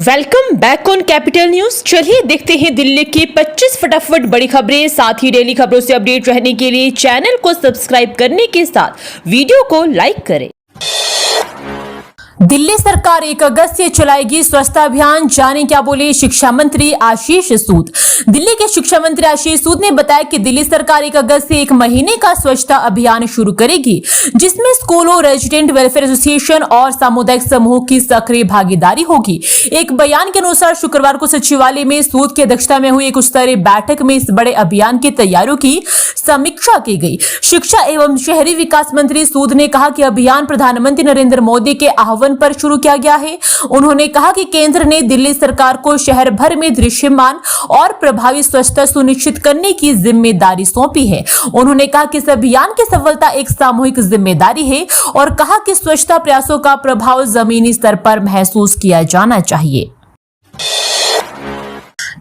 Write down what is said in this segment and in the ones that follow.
Welcome back on capital news. चलिए देखते हैं दिल्ली की 25 फटाफट बड़ी खबरें। साथ ही डेली खबरों से अपडेट रहने के लिए चैनल को सब्सक्राइब करने के साथ वीडियो को लाइक करें। दिल्ली सरकार 1 अगस्त से चलाएगी स्वच्छता अभियान। जाने क्या बोले शिक्षा मंत्री आशीष सूद। दिल्ली के शिक्षा मंत्री आशीष सूद ने बताया कि दिल्ली सरकार 1 अगस्त से 1 महीने का स्वच्छता अभियान शुरू करेगी, जिसमें स्कूलों, रेजिडेंट वेलफेयर एसोसिएशन और सामुदायिक समूह की सक्रिय भागीदारी होगी। एक बयान के अनुसार शुक्रवार को सचिवालय में सूद की अध्यक्षता में हुई एक उच्च स्तरीय बैठक में इस बड़े अभियान की तैयारियों की समीक्षा की गई। शिक्षा एवं शहरी विकास मंत्री सूद ने कहा कि अभियान प्रधानमंत्री नरेंद्र मोदी के आह्वान पर शुरू किया गया है। उन्होंने कहा कि केंद्र ने दिल्ली सरकार को शहर भर में दृश्यमान और प्रभावी स्वच्छता सुनिश्चित करने की जिम्मेदारी सौंपी है। उन्होंने कहा कि इस अभियान की सफलता एक सामूहिक जिम्मेदारी है और कहा कि स्वच्छता प्रयासों का प्रभाव जमीनी स्तर पर महसूस किया जाना चाहिए।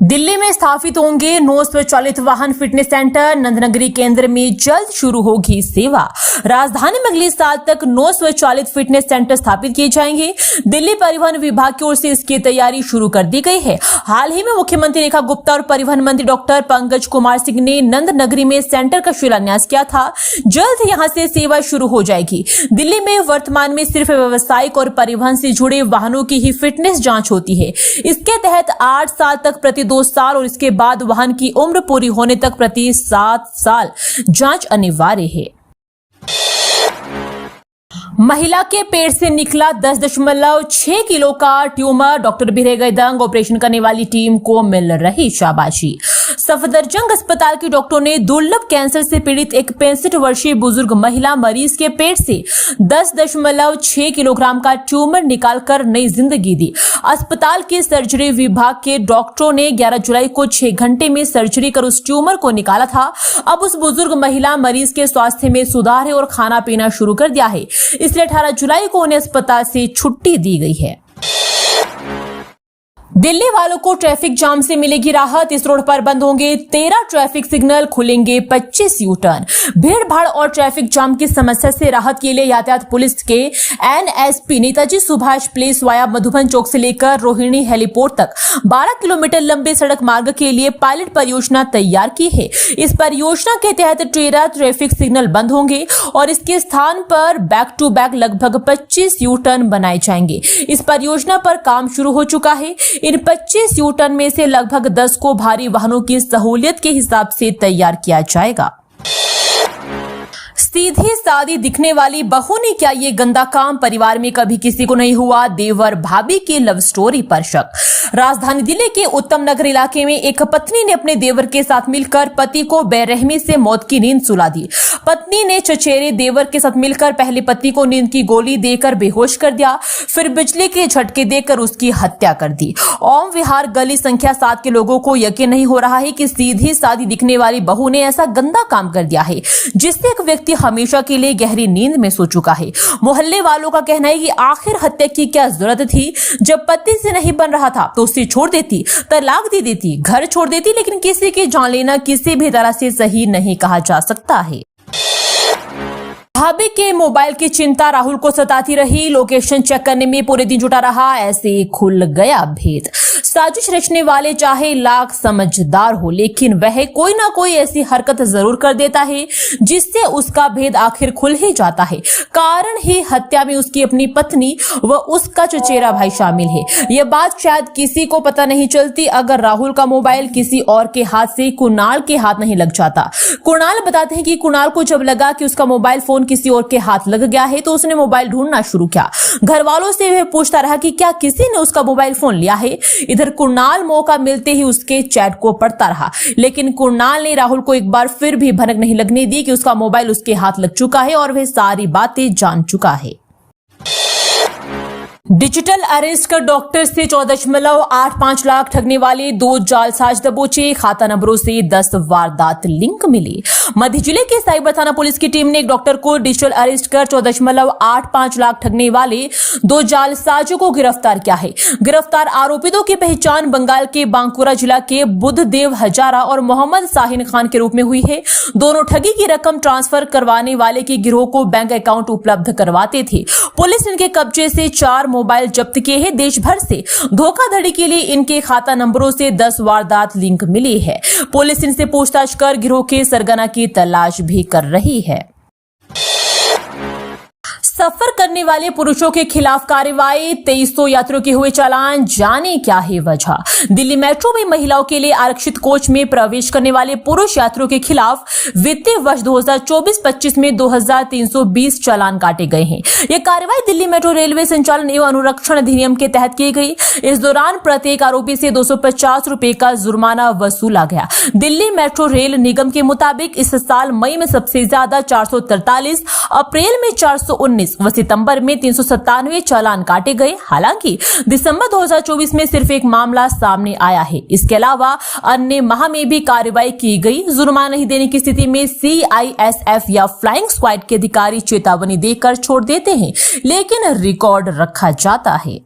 दिल्ली में स्थापित होंगे 9 स्वचालित वाहन फिटनेस सेंटर। नंदनगरी केंद्र में जल्द शुरू होगी सेवा। राजधानी में अगले साल तक 9 स्वचालित फिटनेस सेंटर स्थापित किए जाएंगे। दिल्ली परिवहन विभाग की ओर से इसकी तैयारी शुरू कर दी गई है। हाल ही में मुख्यमंत्री रेखा गुप्ता और परिवहन मंत्री डॉक्टर पंकज कुमार सिंह ने नंदनगरी में सेंटर का शिलान्यास किया था। जल्द यहां से सेवा शुरू हो जाएगी। दिल्ली में वर्तमान में सिर्फ व्यावसायिक और परिवहन से जुड़े वाहनों की ही फिटनेस जांच होती है। इसके तहत 8 साल तक प्रति 2 साल और इसके बाद वाहन की उम्र पूरी होने तक प्रति 7 साल जांच अनिवार्य है। महिला के पेट से निकला 10.6 किलो का ट्यूमर। डॉक्टर बिरह गए दंग। ऑपरेशन करने वाली टीम को मिल रही शाबाशी। सफदरजंग अस्पताल के डॉक्टरों ने दुर्लभ कैंसर से पीड़ित एक 65 वर्षीय बुजुर्ग महिला मरीज के पेट से 10.6 किलोग्राम का ट्यूमर निकालकर नई जिंदगी दी। अस्पताल के सर्जरी विभाग के डॉक्टरों ने 11 जुलाई को 6 घंटे में सर्जरी कर उस ट्यूमर को निकाला था। अब उस बुजुर्ग महिला मरीज के स्वास्थ्य में सुधार है और खाना पीना शुरू कर दिया है। इसलिए 18 जुलाई को उन्हें अस्पताल से छुट्टी दी गई है। दिल्ली वालों को ट्रैफिक जाम से मिलेगी राहत। इस रोड पर बंद होंगे 13 ट्रैफिक सिग्नल, खुलेंगे 25 यू टर्न। भीड़ भाड़ और ट्रैफिक जाम की समस्या से राहत के लिए यातायात पुलिस के NSP Netaji Subhash place via Madhuban चौक से लेकर रोहिणी हेलीपोर्ट तक 12 किलोमीटर लंबे सड़क मार्ग के लिए पायलट परियोजना तैयार की है। इस परियोजना के तहत 13 ट्रैफिक सिग्नल बंद होंगे और इसके स्थान पर बैक टू बैक लगभग 25 यू टर्न बनाए जाएंगे। इस परियोजना पर काम शुरू हो चुका है। इन 25 यू टर्न में से लगभग 10 को भारी वाहनों की सहूलियत के हिसाब से तैयार किया जाएगा। सीधी सादी दिखने वाली बहू ने किया ये गंदा काम। परिवार में कभी किसी को नहीं हुआ देवर भाभी की लव स्टोरी पर शक। राजधानी दिल्ली के उत्तम नगर इलाके में एक पत्नी ने अपने देवर के साथ मिलकर पति को बेरहमी से मौत की नींद सुला दी। पत्नी ने चचेरे देवर के साथ मिलकर पहले पति को नींद की गोली देकर बेहोश कर दिया, फिर बिजली के झटके देकर उसकी हत्या कर दी। ओम विहार गली संख्या 7 के लोगों को यकीन नहीं हो रहा है कि सीधी सादी दिखने वाली बहू ने ऐसा गंदा काम कर दिया है, जिससे एक व्यक्ति हमेशा के लिए गहरी नींद में सो चुका है। मोहल्ले वालों का कहना है कि आखिर हत्या की क्या जरूरत थी। जब पति से नहीं बन रहा था तो उसे छोड़ देती, तलाक दे देती, घर छोड़ देती, लेकिन किसी की जान लेना किसी भी तरह से सही नहीं कहा जा सकता है। भाभी के मोबाइल की चिंता राहुल को सताती रही। लोकेशन चेक करने में पूरे दिन जुटा रहा, ऐसे खुल गया भेद। साजिश रचने वाले चाहे लाख समझदार हो, लेकिन वह कोई ना कोई ऐसी हरकत जरूर कर देता है जिससे उसका भेद आखिर खुल ही जाता है। कारण है हत्या में उसकी अपनी पत्नी व उसका चचेरा भाई शामिल है। यह बात शायद किसी को पता नहीं चलती अगर राहुल का मोबाइल किसी और के हाथ से कुणाल के हाथ नहीं लग जाता। कुणाल बताते हैं कि कुणाल को जब लगा कि उसका मोबाइल फोन किसी और के हाथ लग गया है तो उसने मोबाइल ढूंढना शुरू किया। घर वालों से वह पूछता रहा कि क्या किसी ने उसका मोबाइल फोन लिया है। इधर कुणाल मौका मिलते ही उसके चैट को पढ़ता रहा, लेकिन कुणाल ने राहुल को एक बार फिर भी भनक नहीं लगने दी कि उसका मोबाइल उसके हाथ लग चुका है और वह सारी बातें जान चुका है। डिजिटल अरेस्ट कर डॉक्टर से 14.85 लाख ठगने वाले 2 जालसाज दबोचे। खाता नंबरों से 10 वारदात लिंक मिली। मध्य जिले के साइबर थाना पुलिस की टीम ने एक डॉक्टर को डिजिटल अरेस्ट कर 14.85 लाख ठगने वाले 2 जालसाजों को गिरफ्तार किया है। गिरफ्तार आरोपितों की पहचान बंगाल के बांकुरा जिला के बुद्धदेव हजारा और मोहम्मद साहिन खान के रूप में हुई है। दोनों ठगी की रकम ट्रांसफर करवाने वाले के गिरोह को बैंक अकाउंट उपलब्ध करवाते थे। पुलिस इनके कब्जे से 4 मोबाइल जब्त किए हैं। देश भर से धोखाधड़ी के लिए इनके खाता नंबरों से 10 वारदात लिंक मिली है। पुलिस इनसे पूछताछ कर गिरोह के सरगना की तलाश भी कर रही है। सफर करने वाले पुरुषों के खिलाफ कार्रवाई, 2300 यात्रियों के हुए चालान, जाने क्या है वजह। दिल्ली मेट्रो में महिलाओं के लिए आरक्षित कोच में प्रवेश करने वाले पुरुष यात्रियों के खिलाफ वित्तीय वर्ष 2024-25 में 2320 चालान काटे गए हैं। यह कार्रवाई दिल्ली मेट्रो रेलवे संचालन एवं अनुरक्षण अधिनियम के तहत की गई। इस दौरान प्रत्येक आरोपी से 250 रुपए का जुर्माना वसूला गया। दिल्ली मेट्रो रेल निगम के मुताबिक इस साल मई में सबसे ज्यादा 443, अप्रैल में 419 व सितंबर में 397 चालान काटे गए। हालांकि दिसंबर 2024 में सिर्फ एक मामला सामने आया है। इसके अलावा अन्य माह में भी कार्रवाई की गई। जुर्माना नहीं देने की स्थिति में CISF या फ्लाइंग स्क्वाड के अधिकारी चेतावनी देकर छोड़ देते हैं, लेकिन रिकॉर्ड रखा जाता है।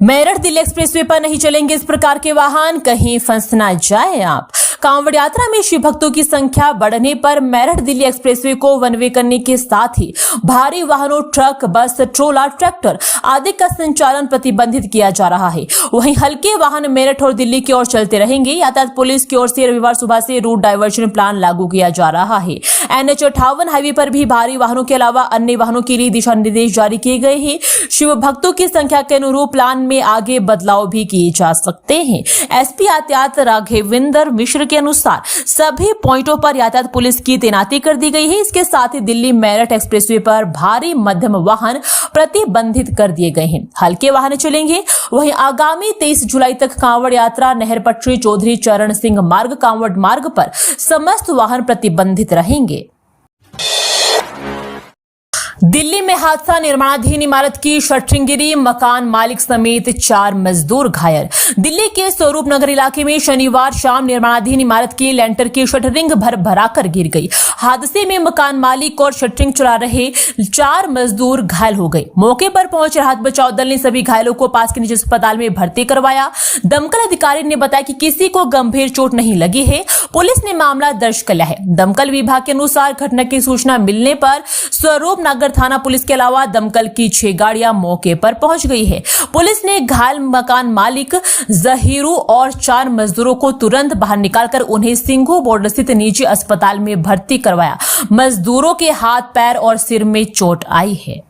मेरठ दिल्ली एक्सप्रेसवे पर नहीं चलेंगे इस प्रकार के वाहन, कहीं फंस ना जाए आप। कांवड़ यात्रा में शिव भक्तों की संख्या बढ़ने पर मेरठ दिल्ली एक्सप्रेसवे को वन वे करने के साथ ही भारी वाहनों, ट्रक, बस, ट्रोला, ट्रैक्टर आदि का संचालन प्रतिबंधित किया जा रहा है। वहीं हल्के वाहन मेरठ और दिल्ली की ओर चलते रहेंगे। यातायात पुलिस की ओर से रविवार सुबह से रूट डायवर्जन प्लान लागू किया जा रहा है। NH 58 हाईवे पर भी भारी वाहनों के अलावा अन्य वाहनों के लिए दिशा निर्देश जारी किए गए हैं। शिव भक्तों की संख्या के अनुरूप प्लान में आगे बदलाव भी किए जा सकते हैं। SP यातायात राघवेंद्र मिश्र के अनुसार सभी पॉइंटों पर यातायात पुलिस की तैनाती कर दी गई है। इसके साथ ही दिल्ली मेरठ एक्सप्रेसवे पर भारी मध्यम वाहन प्रतिबंधित कर दिए गए हैं। हल्के वाहन चलेंगे। वहीं आगामी 23 जुलाई तक कांवड़ यात्रा नहर पटरी चौधरी चरण सिंह मार्ग कांवड़ मार्ग पर समस्त वाहन प्रतिबंधित रहेंगे। दिल्ली में हादसा, निर्माणाधीन इमारत की शटरिंग गिरी, मकान मालिक समेत 4 मजदूर घायल। दिल्ली के स्वरूप नगर इलाके में शनिवार शाम निर्माणाधीन इमारत की लेंटर की शटरिंग भर-भराकर गिर गई। हादसे में मकान मालिक और शटरिंग चला रहे 4 मजदूर घायल हो गए। मौके पर पहुंचे राहत बचाव दल ने सभी घायलों को पास के निजी अस्पताल में भर्ती करवाया। दमकल अधिकारी ने बताया कि किसी को गंभीर चोट नहीं लगी है। पुलिस ने मामला दर्ज कर लिया है। दमकल विभाग के अनुसार घटना की सूचना मिलने पर स्वरूप नगर थाना पुलिस के अलावा दमकल की 6 गाड़ियां मौके पर पहुंच गई है। पुलिस ने घायल मकान मालिक जहीरू और 4 मजदूरों को तुरंत बाहर निकालकर उन्हें सिंघू बॉर्डर स्थित निजी अस्पताल में भर्ती करवाया। मजदूरों के हाथ, पैर और सिर में चोट आई है।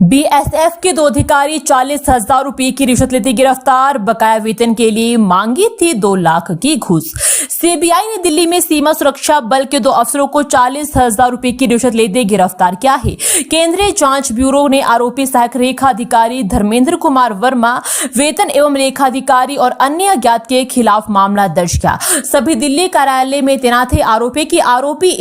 BSF के 2 अधिकारी 40,000 रुपए की रिश्वत लेते गिरफ्तार, बकाया वेतन के लिए मांगी थी 2 लाख की घूस। CBI ने दिल्ली में सीमा सुरक्षा बल के 2 अफसरों को 40,000 रुपए की रिश्वत लेते गिरफ्तार किया है। केंद्रीय जांच ब्यूरो ने आरोपी सहायक रेखा अधिकारी धर्मेंद्र कुमार वर्मा, वेतन एवं रेखा अधिकारी और अन्य अज्ञात के खिलाफ मामला दर्ज किया। सभी दिल्ली कार्यालय में तैनात थे। आरोपी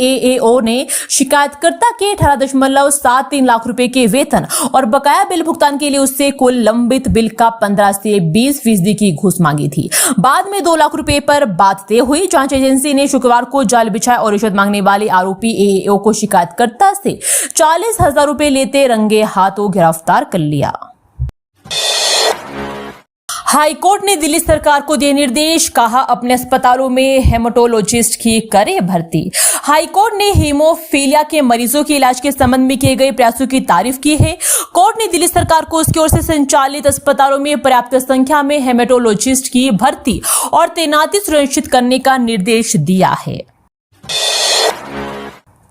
AAO ने शिकायतकर्ता के 18.73 लाख रुपए के वेतन और बकाया बिल भुगतान के लिए उससे कुल लंबित बिल का 15 से 20% की घूस मांगी थी। बाद में 2 लाख रुपए पर बात तय हुई। जांच एजेंसी ने शुक्रवार को जाल बिछाया और रिश्वत मांगने वाले आरोपी AAO को शिकायतकर्ता से 40,000 रुपए लेते रंगे हाथों गिरफ्तार कर लिया। हाईकोर्ट ने दिल्ली सरकार को दिए निर्देश, कहा अपने अस्पतालों में हेमाटोलॉजिस्ट की करे भर्ती। हाईकोर्ट ने हीमोफीलिया के मरीजों के इलाज के संबंध में किए गए प्रयासों की तारीफ की है। कोर्ट ने दिल्ली सरकार को उसकी ओर से संचालित अस्पतालों में पर्याप्त संख्या में हेमाटोलॉजिस्ट की भर्ती और तैनाती सुनिश्चित करने का निर्देश दिया है।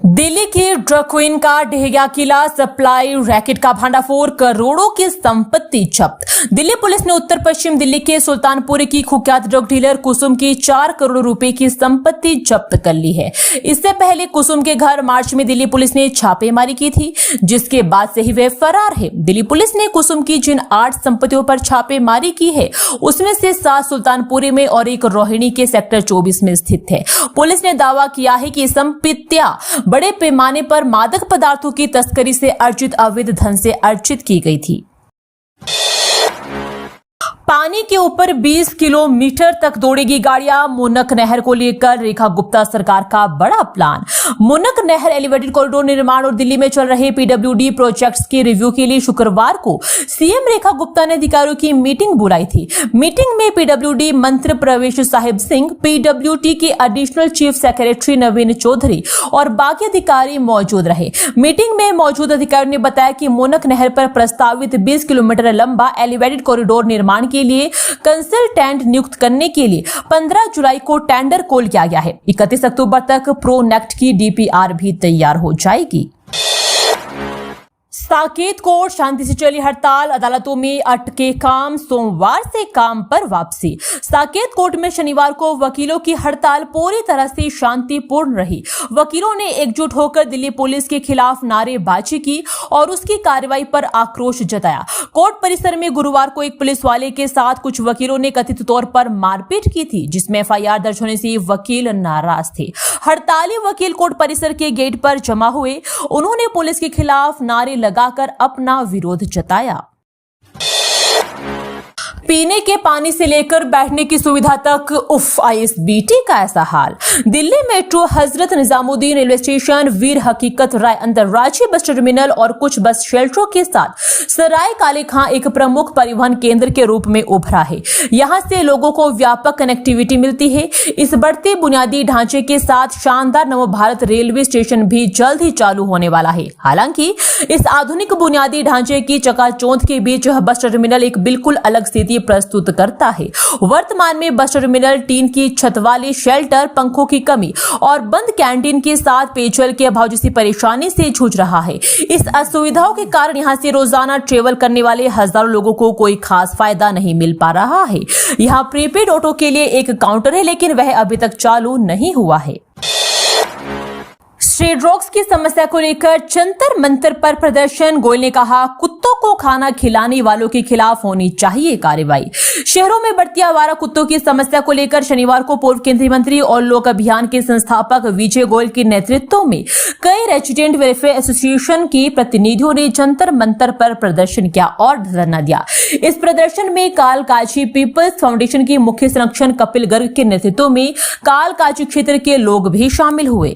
दिल्ली के ड्रग क्वीन का डहेरिया किला सप्लाई रैकेट का भांडाफोड़, करोड़ों की संपत्ति जब्त। दिल्ली पुलिस ने उत्तर पश्चिम दिल्ली के सुल्तानपुर की कुख्यात ड्रग डीलर कुसुम की 4 करोड़ रुपए की संपत्ति जब्त कर ली है। इससे पहले कुसुम के घर मार्च में दिल्ली पुलिस ने छापेमारी की थी, जिसके बाद से ही वे फरार है। दिल्ली पुलिस ने कुसुम की जिन 8 संपत्तियों पर छापेमारी की है, उसमें से 7 सुल्तानपुरी में और 1 रोहिणी के सेक्टर 24 में स्थित है। पुलिस ने दावा किया है कि संपत्तियां बड़े पैमाने पर मादक पदार्थों की तस्करी से अर्जित अवैध धन से अर्जित की गई थी। पानी के ऊपर 20 किलोमीटर तक दौड़ेगी गाड़ियां। मुनक नहर को लेकर रेखा गुप्ता सरकार का बड़ा प्लान। मुनक नहर एलिवेटेड कॉरिडोर निर्माण और दिल्ली में चल रहे पीडब्ल्यूडी प्रोजेक्ट्स के रिव्यू के लिए शुक्रवार को सीएम रेखा गुप्ता ने अधिकारियों की मीटिंग बुलाई थी। मीटिंग में पीडब्ल्यूडी मंत्री प्रवेश साहिब सिंह, पीडब्ल्यूडी के एडिशनल चीफ सेक्रेटरी नवीन चौधरी और बाकी अधिकारी मौजूद रहे। मीटिंग में मौजूद अधिकारियों ने बताया कि मुनक नहर पर प्रस्तावित 20 किलोमीटर लंबा एलिवेटेड कॉरिडोर निर्माण के लिए कंसल्टेंट नियुक्त करने के लिए 15 जुलाई को टेंडर कॉल किया गया है। 31 अक्टूबर तक प्रोनेक्ट की डीपीआर भी तैयार हो जाएगी। साकेत कोर्ट शांति से चली हड़ताल, अदालतों में अटके काम, सोमवार से काम पर वापसी। साकेत कोर्ट में शनिवार को वकीलों की हड़ताल पूरी तरह से शांतिपूर्ण रही। वकीलों ने एकजुट होकर दिल्ली पुलिस के खिलाफ नारेबाजी की और उसकी कार्रवाई पर आक्रोश जताया। कोर्ट परिसर में गुरुवार को एक पुलिस वाले के साथ कुछ वकीलों ने कथित तौर पर मारपीट की थी, जिसमें एफआईआर दर्ज होने से वकील नाराज थे। हड़ताली वकील कोर्ट परिसर के गेट पर जमा हुए। उन्होंने पुलिस के खिलाफ नारे लगाकर अपना विरोध जताया। पीने के पानी से लेकर बैठने की सुविधा तक उफ, आईएसबीटी का ऐसा हाल। Delhi metro Hazrat Nizamuddin railway station, वीर हकीकत राय अंतरराज्यीय बस टर्मिनल और कुछ बस शेल्टरों के साथ सराय काले खां एक प्रमुख परिवहन केंद्र के रूप में उभरा है। यहां से लोगों को व्यापक कनेक्टिविटी मिलती है। इस बढ़ते बुनियादी ढांचे के साथ शानदार नवभारत रेलवे स्टेशन भी जल्द ही चालू होने वाला है। हालांकि इस आधुनिक बुनियादी ढांचे की चकाचौंध के बीच यह बस टर्मिनल एक बिल्कुल अलग स्थिति प्रस्तुत करता है। वर्तमान में बस टर्मिनल टीन की छत वाले शेल्टर, पंखों की कमी और बंद कैंटीन के साथ पेयजल के अभाव जैसी परेशानी से जूझ रहा है। इस असुविधाओं के कारण यहां से रोजाना ट्रेवल करने वाले हजारों लोगों को कोई खास फायदा नहीं मिल पा रहा है। यहां प्रीपेड ऑटो के लिए एक काउंटर है, लेकिन वह अभी तक चालू नहीं हुआ है। स्ट्रे डॉग्स की समस्या को लेकर जंतर मंतर पर प्रदर्शन। गोयल ने कहा, कुत्तों को खाना खिलाने वालों के खिलाफ होनी चाहिए कार्रवाई। शहरों में बढ़ती आवारा कुत्तों की समस्या को लेकर शनिवार को पूर्व केंद्रीय मंत्री और लोक अभियान के संस्थापक विजय गोयल के नेतृत्व में कई रेजिडेंट वेलफेयर एसोसिएशन के प्रतिनिधियों ने जंतर मंतर पर प्रदर्शन किया और धरना दिया। इस प्रदर्शन में कालकाजी पीपल्स फाउंडेशन के मुख्य संरक्षण कपिल गर्ग के नेतृत्व में कालकाजी क्षेत्र के लोग भी शामिल हुए।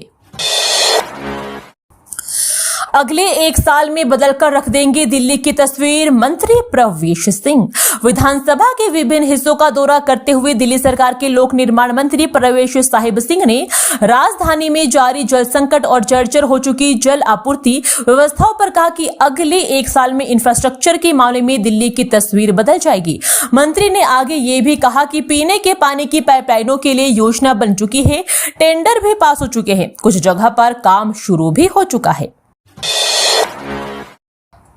अगले एक साल में बदलकर रख देंगे दिल्ली की तस्वीर, मंत्री प्रवेश सिंह। विधानसभा के विभिन्न हिस्सों का दौरा करते हुए दिल्ली सरकार के लोक निर्माण मंत्री प्रवेश साहिब सिंह ने राजधानी में जारी जल संकट और जर्जर हो चुकी जल आपूर्ति व्यवस्थाओं पर कहा कि अगले एक साल में इंफ्रास्ट्रक्चर के मामले में दिल्ली की तस्वीर बदल जाएगी। मंत्री ने आगे ये भी कहा कि पीने के पानी की पाइपलाइनों के लिए योजना बन चुकी है, टेंडर भी पास हो चुके हैं, कुछ जगह पर काम शुरू भी हो चुका है।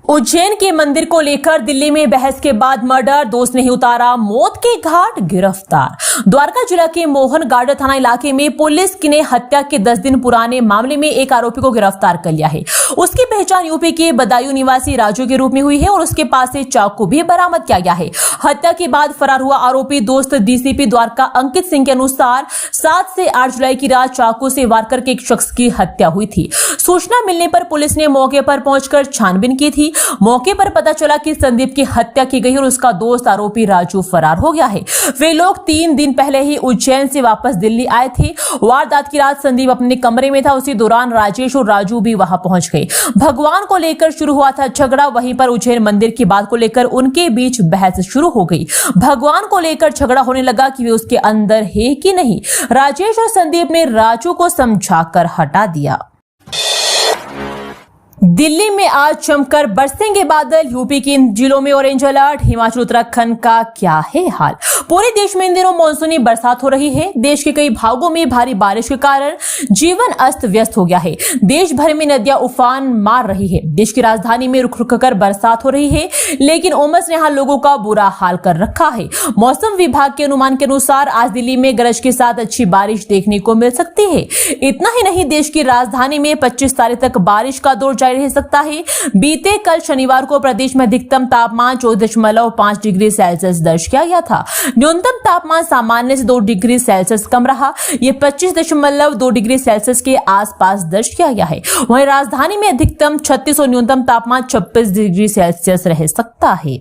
उज्जैन के मंदिर को लेकर दिल्ली में बहस के बाद मर्डर, दोस्त नहीं उतारा मौत के घाट, गिरफ्तार। द्वारका जिला के मोहन गार्डन थाना इलाके में पुलिस ने हत्या के 10 दिन पुराने मामले में एक आरोपी को गिरफ्तार कर लिया है। उसकी पहचान यूपी के बदायूं निवासी राजू के रूप में हुई है और उसके पास से चाकू भी बरामद किया गया है। हत्या के बाद फरार हुआ आरोपी दोस्त डीसीपी द्वारका अंकित सिंह के अनुसार 7 से 8 जुलाई की रात चाकू से वार करके एक शख्स की हत्या हुई थी। सूचना मिलने पर पुलिस ने मौके पर पहुंचकर छानबीन की थी। मौके पर पता चला कि संदीप की हत्या की गई और उसका दोस्त आरोपी राजू फरार हो गया है। वे लोग 3 दिन पहले ही उज्जैन से वापस दिल्ली आए थे। वारदात की रात संदीप अपने कमरे में था, उसी दौरान राजेश और राजू भी वहां पहुंच गए। भगवान को लेकर शुरू हुआ था झगड़ा, वहीं पर उज्जैन मंदिर की बात को लेकर उनके बीच बहस शुरू हो गई। भगवान को लेकर झगड़ा होने लगा कि वे उसके अंदर है कि नहीं। राजेश और संदीप ने राजू को समझाकर हटा दिया। दिल्ली में आज जमकर बरसेंगे बादल, यूपी के इन जिलों में ऑरेंज अलर्ट। हिमाचल उत्तराखंड का क्या है हाल? पूरे देश में इन दिनों मानसूनी बरसात हो रही है। देश के कई भागों में भारी बारिश के कारण जीवन अस्त व्यस्त हो गया है। देश भर में नदियां उफान मार रही है। देश की राजधानी में रुक रुक कर बरसात हो रही है, लेकिन उमस ने यहां लोगों का बुरा हाल कर रखा है। मौसम विभाग के अनुमान के अनुसार आज दिल्ली में गरज के साथ अच्छी बारिश देखने को मिल सकती है। इतना ही नहीं, देश की राजधानी में 25 तारीख तक बारिश का दौर जारी रह सकता है। बीते कल शनिवार को प्रदेश में अधिकतम तापमान 14.5 डिग्री सेल्सियस दर्ज किया गया था। न्यूनतम तापमान सामान्य से 2 डिग्री सेल्सियस कम रहा। यह 25.2 डिग्री सेल्सियस के आसपास दर्ज किया गया है। वहीं राजधानी में अधिकतम 36 और न्यूनतम तापमान 26 डिग्री सेल्सियस रह सकता है।